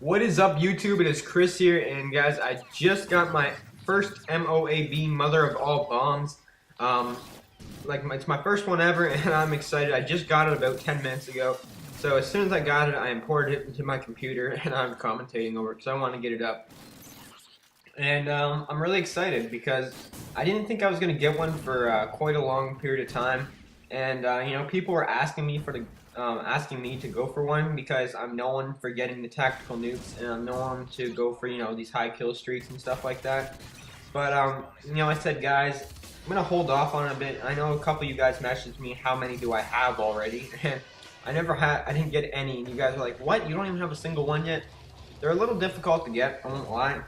What is up, YouTube? It is Chris here, and guys, I just got my first MOAB, Mother of All Bombs. It's my first one ever, and I'm excited. I just got it about 10 minutes ago. So as soon as I got it, I imported it into my computer, and I'm commentating over it because I want to get it up. And I'm really excited because I didn't think I was going to get one for quite a long period of time. And people were asking me asking me to go for one because I'm known for getting the tactical nukes, and I'm known to go for these high kill streaks and stuff like that. But I said, guys, I'm gonna hold off on it a bit. I know a couple of you guys messaged me, how many do I have already? And I didn't get any, and you guys were like, what? You don't even have a single one yet? They're a little difficult to get, I won't lie.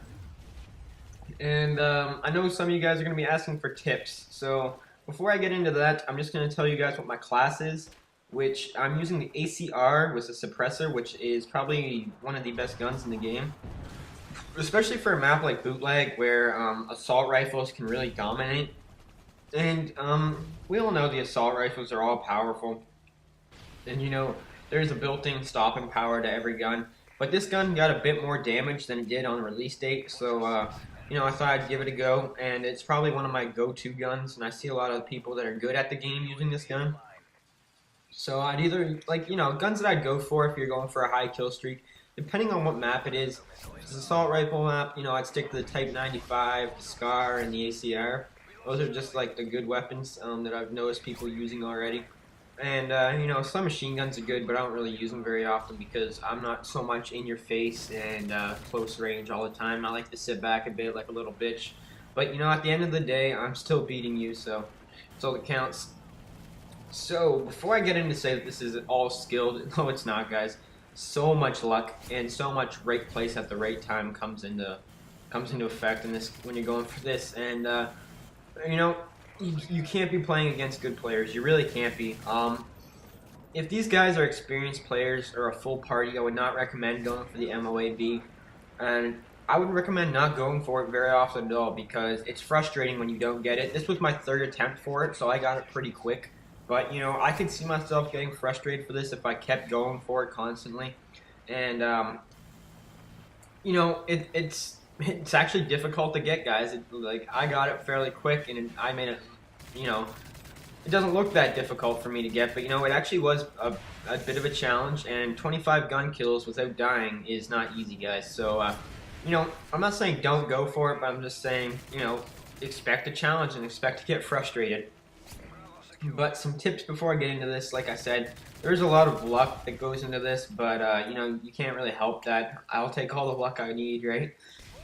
And I know some of you guys are gonna be asking for tips. So before I get into that, I'm just gonna tell you guys what my class is, which I'm using the ACR with a suppressor, which is probably one of the best guns in the game. Especially for a map like Bootleg, where assault rifles can really dominate. And we all know the assault rifles are all powerful. And there's a built-in stopping power to every gun. But this gun got a bit more damage than it did on release date, so I thought I'd give it a go. And it's probably one of my go-to guns, and I see a lot of people that are good at the game using this gun. So I'd either, guns that I'd go for if you're going for a high kill streak, depending on what map it is. If it's an assault rifle map, I'd stick to the Type 95, the SCAR, and the ACR. Those are just like the good weapons that I've noticed people using already. And, some machine guns are good, but I don't really use them very often because I'm not so much in your face and close range all the time. I like to sit back a bit like a little bitch. But, at the end of the day, I'm still beating you, so that's all that counts. So, before I get into say that this is all skilled, no it's not, guys. So much luck and so much right place at the right time comes into effect in this when you're going for this. And you can't be playing against good players. You really can't be. If these guys are experienced players or a full party, I would not recommend going for the MOAB. And I would recommend not going for it very often at all because it's frustrating when you don't get it. This was my third attempt for it, so I got it pretty quick. But, I could see myself getting frustrated for this if I kept going for it constantly. And, it's actually difficult to get, guys. I got it fairly quick, and I made it, it doesn't look that difficult for me to get, but, it actually was a bit of a challenge, and 25 gun kills without dying is not easy, guys. So, I'm not saying don't go for it, but I'm just saying, expect a challenge and expect to get frustrated. But some tips before I get into this, like I said, there's a lot of luck that goes into this, but, you can't really help that. I'll take all the luck I need, right?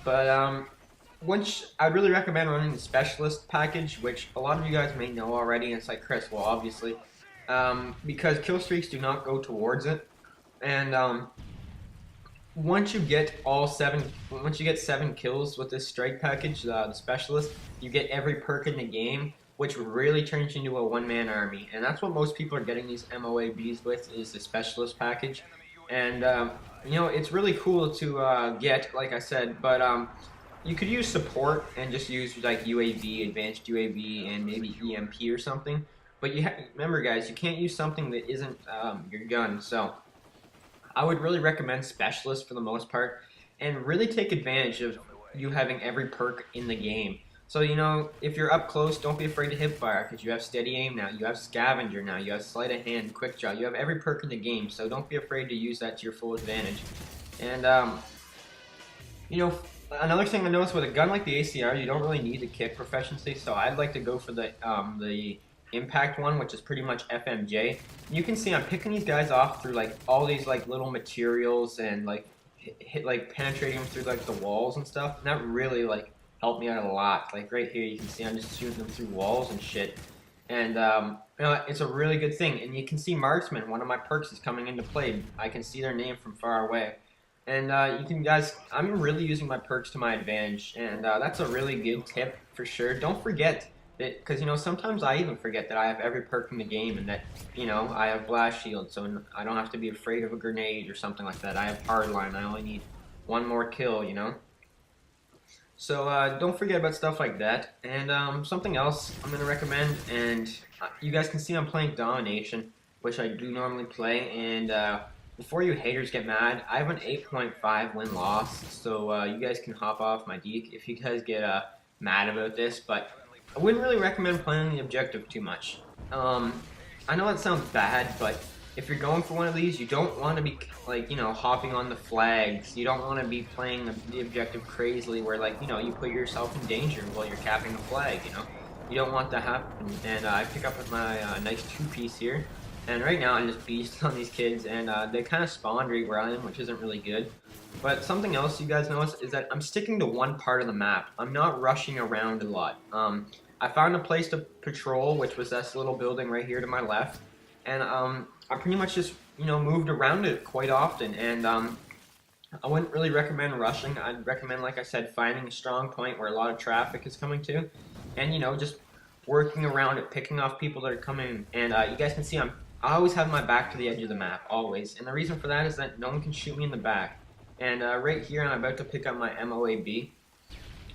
But, I'd really recommend running the Specialist package, which a lot of you guys may know already, and it's like, Chris, well, obviously, because kill streaks do not go towards it, and, once you get 7 kills with this strike package, the Specialist, you get every perk in the game, which really turns you into a one-man army. And that's what most people are getting these MOABs with, is the Specialist package. And, it's really cool to get, like I said, but you could use support and just use, like, UAV, Advanced UAV, and maybe EMP or something. But remember, guys, you can't use something that isn't your gun. So I would really recommend Specialist for the most part, and really take advantage of you having every perk in the game. So, if you're up close, don't be afraid to hip fire, because you have steady aim now, you have scavenger now, you have sleight of hand, quick draw, you have every perk in the game, so don't be afraid to use that to your full advantage. And, another thing I noticed with a gun like the ACR, you don't really need the kick proficiency, so I'd like to go for the impact one, which is pretty much FMJ. You can see I'm picking these guys off through, like, all these, like, little materials and, like, penetrating them through, like, the walls and stuff, and that really, like, helped me out a lot. Like right here, you can see I'm just shooting them through walls and shit. And it's a really good thing. And you can see Marksman, one of my perks, is coming into play. I can see their name from far away. And I'm really using my perks to my advantage. And that's a really good tip for sure. Don't forget that, because sometimes I even forget that I have every perk in the game, and that I have blast shield, so I don't have to be afraid of a grenade or something like that. I have hardline. I only need one more kill. So don't forget about stuff like that. And something else I'm going to recommend, and you guys can see I'm playing Domination, which I do normally play, and before you haters get mad, I have an 8.5 win-loss, so you guys can hop off my deke if you guys get mad about this, but I wouldn't really recommend playing the objective too much. I know that sounds bad, but if you're going for one of these, you don't want to be, like, you know, hopping on the flags. You don't want to be playing the objective crazily where, like, you know, you put yourself in danger while you're capping the flag, you know? You don't want that happen. And I pick up with my nice two-piece here. And right now, I just beast on these kids, and they kind of spawned right where I am, which isn't really good. But something else you guys notice is that I'm sticking to one part of the map. I'm not rushing around a lot. I found a place to patrol, which was this little building right here to my left. And I pretty much just, you know, moved around it quite often, and I wouldn't really recommend rushing. I'd recommend, like I said, finding a strong point where a lot of traffic is coming to, and, you know, just working around it, picking off people that are coming. And you guys can see I always have my back to the edge of the map, always. And the reason for that is that no one can shoot me in the back. And right here, I'm about to pick up my MOAB.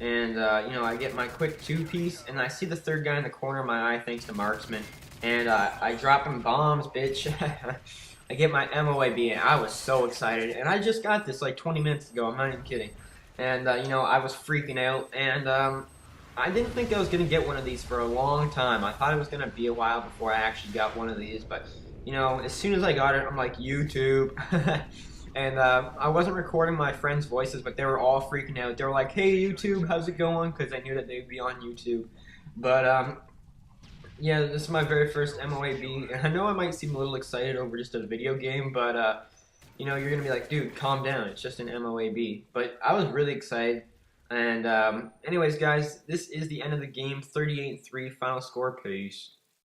And, you know, I get my quick two-piece, and I see the third guy in the corner of my eye thanks to Marksman. And I drop him bombs, bitch. I get my MOAB, and I was so excited. And I just got this like 20 minutes ago, I'm not even kidding. And, you know, I was freaking out. And I didn't think I was going to get one of these for a long time. I thought it was going to be a while before I actually got one of these. But, you know, as soon as I got it, I'm like, YouTube. And I wasn't recording my friends' voices, but they were all freaking out. They were like, hey, YouTube, how's it going? Because I knew that they'd be on YouTube. But, yeah, this is my very first MOAB, and I know I might seem a little excited over just a video game, but, you know, you're going to be like, dude, calm down, it's just an MOAB. But I was really excited, and anyways, guys, this is the end of the game, 38-3, final score, peace.